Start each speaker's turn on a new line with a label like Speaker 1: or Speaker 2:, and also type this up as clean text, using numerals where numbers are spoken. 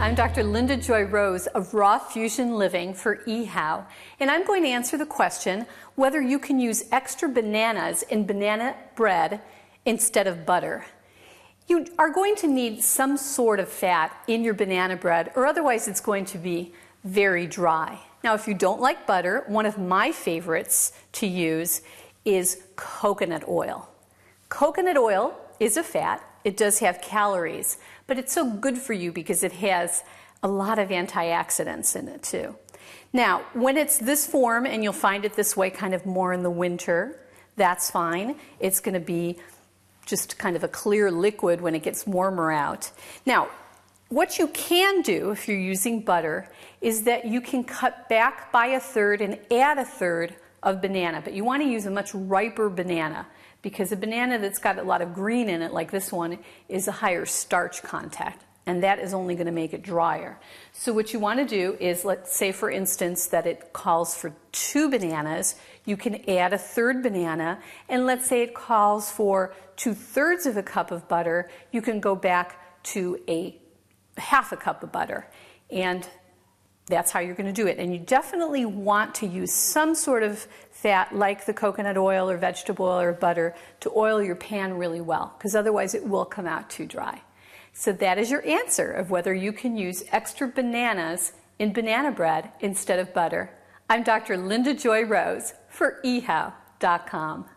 Speaker 1: I'm Dr. Linda Joy Rose of Raw Fusion Living for eHow, and I'm going to answer the question whether you can use extra bananas in banana bread instead of butter. You are going to need some sort of fat in your banana bread, or otherwise it's going to be very dry. Now, if you don't like butter, one of my favorites to use is coconut oil. Coconut oil is a fat. It does have calories, but it's so good for you because it has a lot of antioxidants in it too. Now, when it's this form, and you'll find it this way kind of more in the winter, that's fine. It's going to be just kind of a clear liquid when it gets warmer out. Now, what you can do if you're using butter is that you can cut back by 1/3 and add 1/3 of banana, but you want to use a much riper banana, because a banana that's got a lot of green in it, like this one, is a higher starch content, and that is only going to make it drier. So what you want to do is, let's say for instance that it calls for 2 bananas, you can add 1/3 banana, and let's say it calls for 2/3 of a cup of butter, you can go back to a 1/2 cup of butter, and that's how you're going to do it. And you definitely want to use some sort of fat like the coconut oil or vegetable oil or butter to oil your pan really well, because otherwise it will come out too dry. So that is your answer of whether you can use extra bananas in banana bread instead of butter. I'm Dr. Linda Joy Rose for eHow.com.